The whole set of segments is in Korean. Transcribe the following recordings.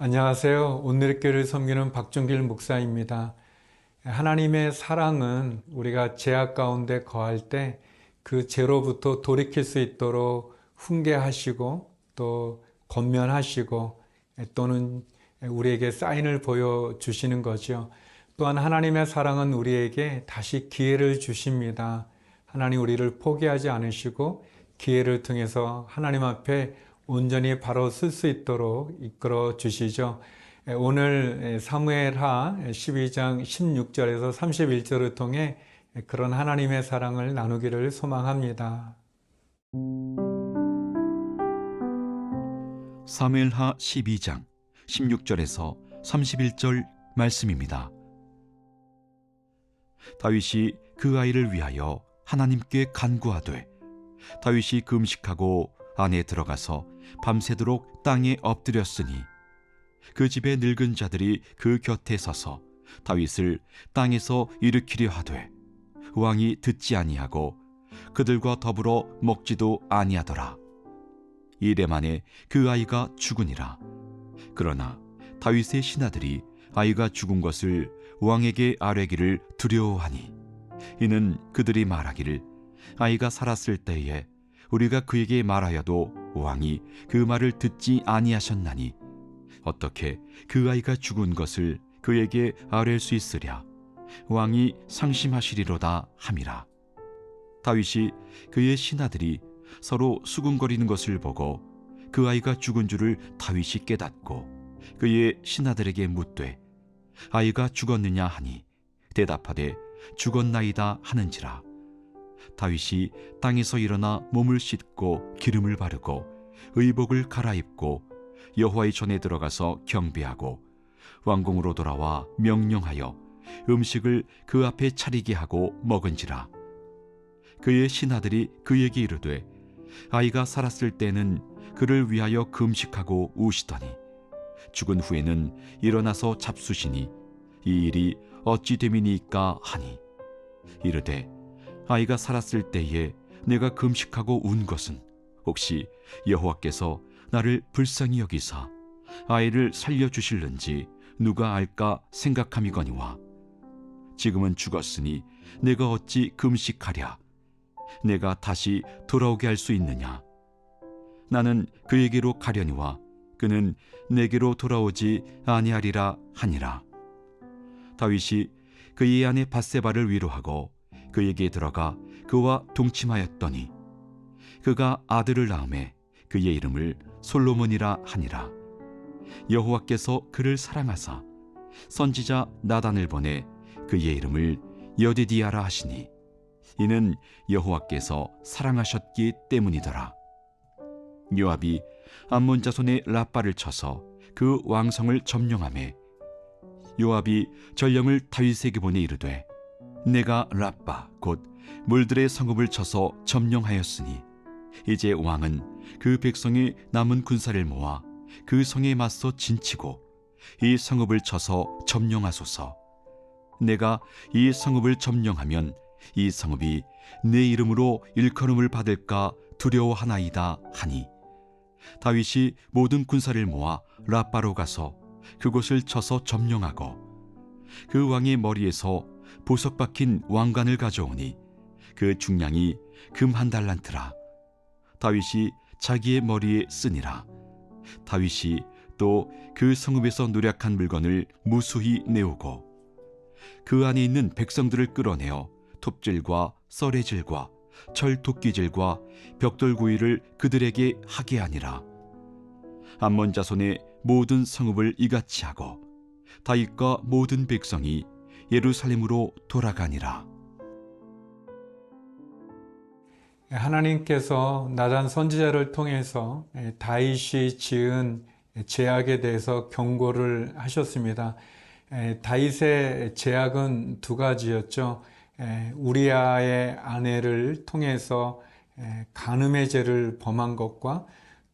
안녕하세요. 오늘의 교회를 섬기는 박종길 목사입니다. 하나님의 사랑은 우리가 죄악 가운데 거할 때 그 죄로부터 돌이킬 수 있도록 훈계하시고 또 권면하시고 또는 우리에게 사인을 보여주시는 거죠. 또한 하나님의 사랑은 우리에게 다시 기회를 주십니다. 하나님 우리를 포기하지 않으시고 기회를 통해서 하나님 앞에 온전히 바로 쓸 수 있도록 이끌어 주시죠. 오늘 사무엘하 12장 16절에서 31절을 통해 그런 하나님의 사랑을 나누기를 소망합니다. 사무엘하 12장 16절에서 31절 말씀입니다. 다윗이 그 아이를 위하여 하나님께 간구하되 다윗이 금식하고 안에 들어가서 밤새도록 땅에 엎드렸으니 그 집의 늙은 자들이 그 곁에 서서 다윗을 땅에서 일으키려 하되 왕이 듣지 아니하고 그들과 더불어 먹지도 아니하더라. 이래 만에 그 아이가 죽으니라. 그러나 다윗의 신하들이 아이가 죽은 것을 왕에게 아뢰기를 두려워하니 이는 그들이 말하기를 아이가 살았을 때에 우리가 그에게 말하여도 왕이 그 말을 듣지 아니하셨나니 어떻게 그 아이가 죽은 것을 그에게 아뢰 수 있으랴. 왕이 상심하시리로다 함이라. 다윗이 그의 신하들이 서로 수군거리는 것을 보고 그 아이가 죽은 줄을 다윗이 깨닫고 그의 신하들에게 묻되 아이가 죽었느냐 하니 대답하되 죽었나이다 하는지라. 다윗이 땅에서 일어나 몸을 씻고 기름을 바르고 의복을 갈아입고 여호와의 전에 들어가서 경배하고 왕궁으로 돌아와 명령하여 음식을 그 앞에 차리게 하고 먹은지라. 그의 신하들이 그에게 이르되 아이가 살았을 때는 그를 위하여 금식하고 우시더니 죽은 후에는 일어나서 잡수시니 이 일이 어찌 됨이니까 하니 이르되 아이가 살았을 때에 내가 금식하고 운 것은 혹시 여호와께서 나를 불쌍히 여기사 아이를 살려주실는지 누가 알까 생각함이거니와 지금은 죽었으니 내가 어찌 금식하랴. 내가 다시 돌아오게 할 수 있느냐. 나는 그에게로 가려니와 그는 내게로 돌아오지 아니하리라 하니라. 다윗이 그의 아내 밧세바를 위로하고 그에게 들어가 그와 동침하였더니 그가 아들을 낳음에 그의 이름을 솔로몬이라 하니라. 여호와께서 그를 사랑하사 선지자 나단을 보내 그의 이름을 여디디아라 하시니 이는 여호와께서 사랑하셨기 때문이더라. 요압이 암몬 자손의 라빠를 쳐서 그 왕성을 점령하매 요압이 전령을 다윗에게 보내 이르되 내가 라빠 곧 물들의 성읍을 쳐서 점령하였으니 이제 왕은 그 백성의 남은 군사를 모아 그 성에 맞서 진치고 이 성읍을 쳐서 점령하소서. 내가 이 성읍을 점령하면 이 성읍이 내 이름으로 일컬음을 받을까 두려워하나이다 하니 다윗이 모든 군사를 모아 라빠로 가서 그곳을 쳐서 점령하고 그 왕의 머리에서 보석 박힌 왕관을 가져오니 그 중량이 금 1달란트라. 다윗이 자기의 머리에 쓰니라. 다윗이 또 그 성읍에서 노략한 물건을 무수히 내오고 그 안에 있는 백성들을 끌어내어 톱질과 썰해질과 철 도끼질과 벽돌구이를 그들에게 하게 하니라. 암몬 자손의 모든 성읍을 이같이 하고 다윗과 모든 백성이 예루살렘으로 돌아가니라. 하나님께서 나단 선지자를 통해서 다윗이 지은 죄악에 대해서 경고를 하셨습니다. 다윗의 죄악은 두 가지였죠. 우리아의 아내를 통해서 간음의 죄를 범한 것과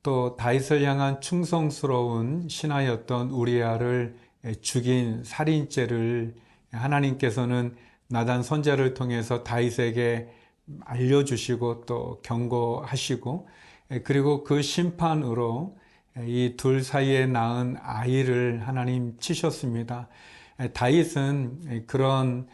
또 다윗을 향한 충성스러운 신하였던 우리아를 죽인 살인죄를 하나님께서는 나단 선지자를 통해서 다윗에게 알려주시고 또 경고하시고 그리고 그 심판으로 이 둘 사이에 낳은 아이를 하나님 치셨습니다. 다윗은 그런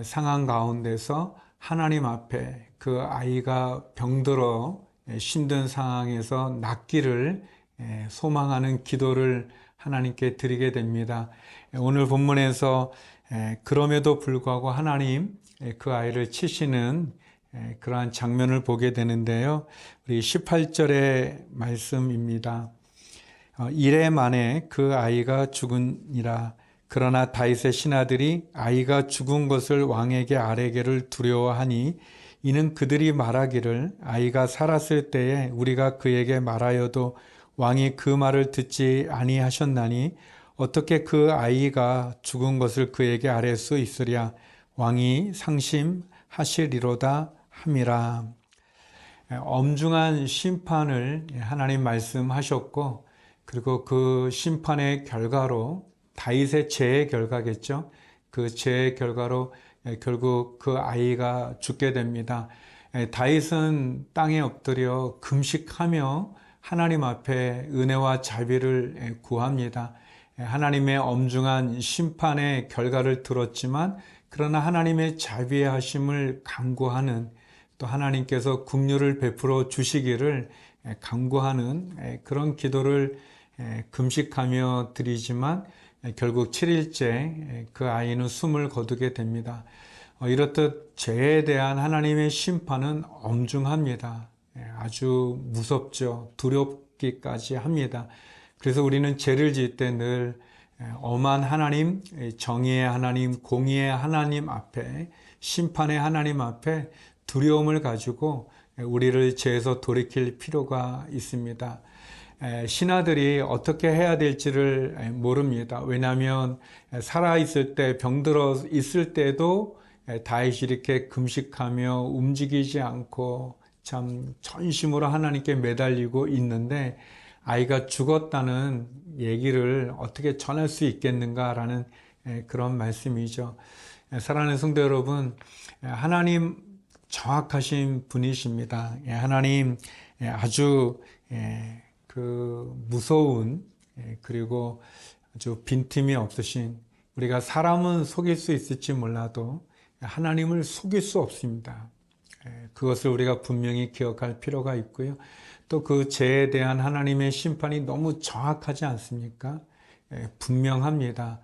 상황 가운데서 하나님 앞에 그 아이가 병들어 힘든 상황에서 낫기를 소망하는 기도를 하나님께 드리게 됩니다. 오늘 본문에서 그럼에도 불구하고 하나님 그 아이를 치시는 그러한 장면을 보게 되는데요. 우리 18절의 말씀입니다. 이래 만에 그 아이가 죽으니라. 그러나 다윗의 신하들이 아이가 죽은 것을 왕에게 아뢰기를 두려워하니 이는 그들이 말하기를 아이가 살았을 때에 우리가 그에게 말하여도 왕이 그 말을 듣지 아니하셨나니 어떻게 그 아이가 죽은 것을 그에게 아뢰 수 있으랴. 왕이 상심하시리로다 함이라. 엄중한 심판을 하나님 말씀하셨고, 그리고 그 심판의 결과로 다윗의 죄의 결과겠죠. 그 죄의 결과로 결국 그 아이가 죽게 됩니다. 다윗은 땅에 엎드려 금식하며 하나님 앞에 은혜와 자비를 구합니다. 하나님의 엄중한 심판의 결과를 들었지만 그러나 하나님의 자비하심을 간구하는, 또 하나님께서 긍휼을 베풀어 주시기를 간구하는 그런 기도를 금식하며 드리지만 결국 7일째 그 아이는 숨을 거두게 됩니다. 이렇듯 죄에 대한 하나님의 심판은 엄중합니다. 아주 무섭죠. 두렵기까지 합니다. 그래서 우리는 죄를 지을 때 늘 엄한 하나님, 정의의 하나님, 공의의 하나님 앞에, 심판의 하나님 앞에 두려움을 가지고 우리를 죄에서 돌이킬 필요가 있습니다. 신하들이 어떻게 해야 될지를 모릅니다. 왜냐하면 살아있을 때, 병들어 있을 때도 다윗이 이렇게 금식하며 움직이지 않고 참 전심으로 하나님께 매달리고 있는데 아이가 죽었다는 얘기를 어떻게 전할 수 있겠는가라는 그런 말씀이죠. 사랑하는 성도 여러분, 하나님 정확하신 분이십니다. 하나님 아주 그 무서운, 그리고 아주 빈틈이 없으신, 우리가 사람은 속일 수 있을지 몰라도 하나님을 속일 수 없습니다. 그것을 우리가 분명히 기억할 필요가 있고요. 또 그 죄에 대한 하나님의 심판이 너무 정확하지 않습니까? 분명합니다.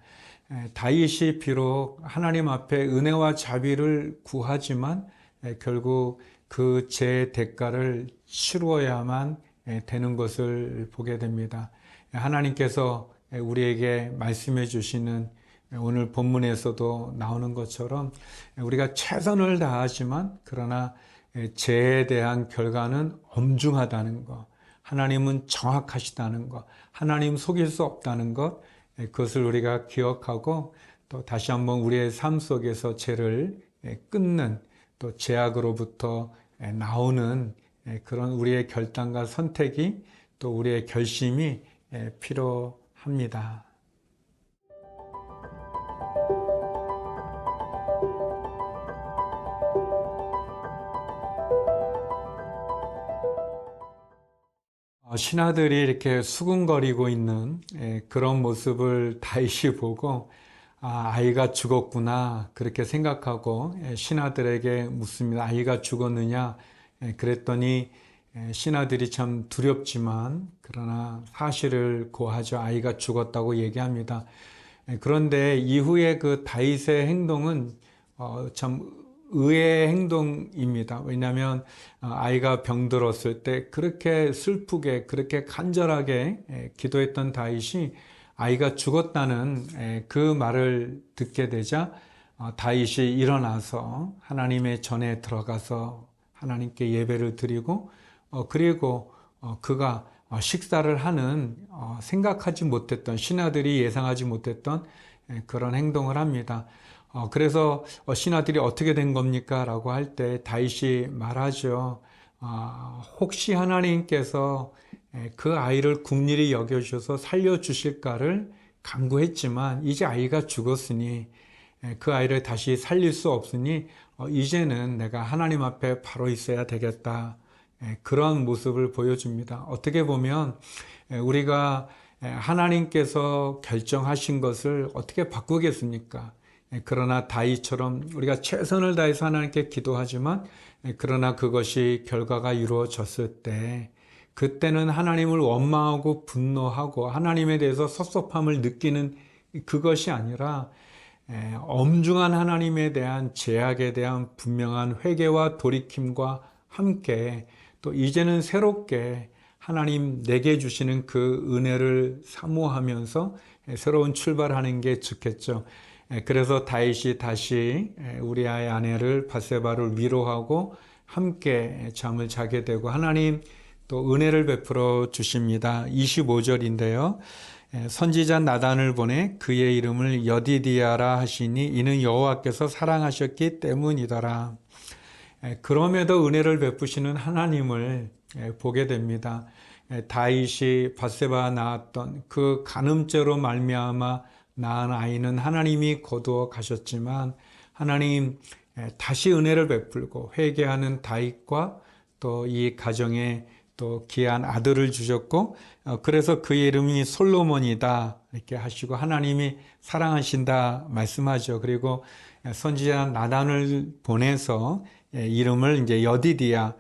다윗이 비록 하나님 앞에 은혜와 자비를 구하지만 결국 그 죄의 대가를 치루어야만 되는 것을 보게 됩니다. 하나님께서 우리에게 말씀해 주시는 오늘 본문에서도 나오는 것처럼 우리가 최선을 다하지만 그러나 죄에 대한 결과는 엄중하다는 것, 하나님은 정확하시다는 것, 하나님 속일 수 없다는 것, 그것을 우리가 기억하고 또 다시 한번 우리의 삶 속에서 죄를 끊는, 또 죄악으로부터 나오는 그런 우리의 결단과 선택이, 또 우리의 결심이 필요합니다. 신하들이 이렇게 수군거리고 있는 그런 모습을 다윗이 보고 아이가 죽었구나 그렇게 생각하고 신하들에게 묻습니다. 아이가 죽었느냐? 그랬더니 신하들이 참 두렵지만 그러나 사실을 고하죠. 아이가 죽었다고 얘기합니다. 그런데 이후에 그 다윗의 행동은 참 의외의 행동입니다. 왜냐하면 아이가 병들었을 때 그렇게 슬프게, 그렇게 간절하게 기도했던 다윗이 아이가 죽었다는 그 말을 듣게 되자 다윗이 일어나서 하나님의 전에 들어가서 하나님께 예배를 드리고 그리고 그가 식사를 하는 생각하지 못했던, 신하들이 예상하지 못했던 그런 행동을 합니다. 그래서 신하들이 어떻게 된 겁니까? 라고 할 때 다윗이 말하죠. 혹시 하나님께서 그 아이를 긍휼히 여겨주셔서 살려주실까를 간구했지만 이제 아이가 죽었으니 그 아이를 다시 살릴 수 없으니 이제는 내가 하나님 앞에 바로 있어야 되겠다. 그런 모습을 보여줍니다. 어떻게 보면 우리가 하나님께서 결정하신 것을 어떻게 바꾸겠습니까? 그러나 다윗처럼 우리가 최선을 다해서 하나님께 기도하지만 그러나 그것이 결과가 이루어졌을 때 그때는 하나님을 원망하고 분노하고 하나님에 대해서 섭섭함을 느끼는 그것이 아니라 엄중한 하나님에 대한 제약에 대한 분명한 회개와 돌이킴과 함께 또 이제는 새롭게 하나님 내게 주시는 그 은혜를 사모하면서 새로운 출발하는 게 좋겠죠. 그래서 다윗이 다시 우리아의 아내를 밧세바를 위로하고 함께 잠을 자게 되고 하나님 또 은혜를 베풀어 주십니다. 25절인데요. 선지자 나단을 보내 그의 이름을 여디디아라 하시니 이는 여호와께서 사랑하셨기 때문이더라. 그럼에도 은혜를 베푸시는 하나님을 보게 됩니다. 다윗이 밧세바 낳았던 그 간음죄로 말미암아 낳은 아이는 하나님이 거두어 가셨지만 하나님 다시 은혜를 베풀고 회개하는 다윗과 또 이 가정에 또 귀한 아들을 주셨고 그래서 그의 이름이 솔로몬이다 이렇게 하시고 하나님이 사랑하신다 말씀하죠. 그리고 선지자 나단을 보내서 이름을 이제 여디디야,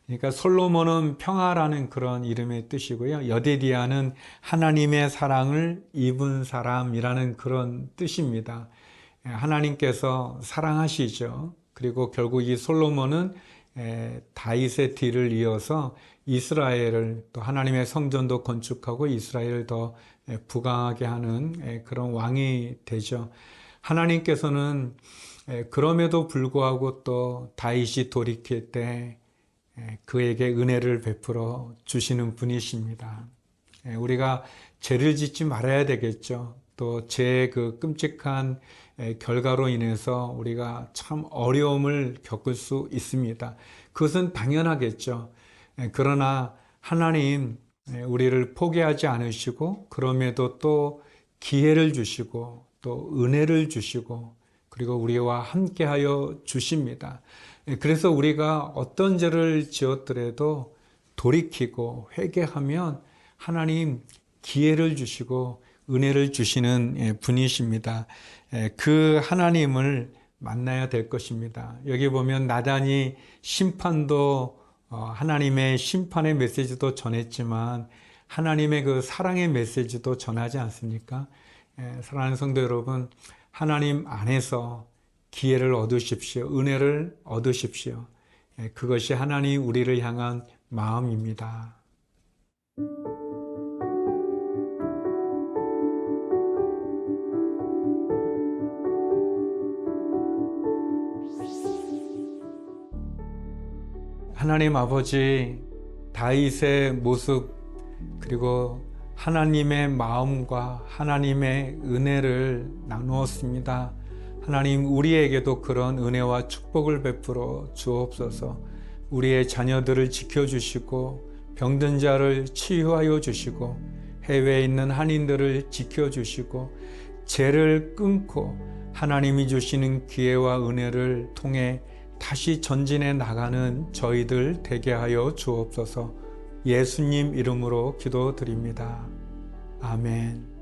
그러니까 솔로몬은 평화라는 그런 이름의 뜻이고요. 여디디야는 하나님의 사랑을 입은 사람이라는 그런 뜻입니다. 하나님께서 사랑하시죠. 그리고 결국 이 솔로몬은 다윗의 뒤를 이어서 이스라엘을 또 하나님의 성전도 건축하고 이스라엘을 더 부강하게 하는 그런 왕이 되죠. 하나님께서는 그럼에도 불구하고 또 다윗이 돌이킬 때 그에게 은혜를 베풀어 주시는 분이십니다. 우리가 죄를 짓지 말아야 되겠죠. 또 죄의 그 끔찍한 결과로 인해서 우리가 참 어려움을 겪을 수 있습니다. 그것은 당연하겠죠. 그러나 하나님 우리를 포기하지 않으시고 그럼에도 또 기회를 주시고 또 은혜를 주시고 그리고 우리와 함께하여 주십니다. 그래서 우리가 어떤 죄를 지었더라도 돌이키고 회개하면 하나님 기회를 주시고 은혜를 주시는 분이십니다. 그 하나님을 만나야 될 것입니다. 여기 보면 나단이 심판도 하나님의 심판의 메시지도 전했지만 하나님의 그 사랑의 메시지도 전하지 않습니까? 사랑하는 성도 여러분, 하나님 안에서 기회를 얻으십시오. 은혜를 얻으십시오. 그것이 하나님 우리를 향한 마음입니다. 하나님 아버지, 다윗의 모습 그리고 하나님의 마음과 하나님의 은혜를 나누었습니다. 하나님 우리에게도 그런 은혜와 축복을 베풀어 주옵소서. 우리의 자녀들을 지켜주시고 병든 자를 치유하여 주시고 해외에 있는 한인들을 지켜주시고 죄를 끊고 하나님이 주시는 기회와 은혜를 통해 다시 전진해 나가는 저희들 되게 하여 주옵소서. 예수님 이름으로 기도드립니다. 아멘.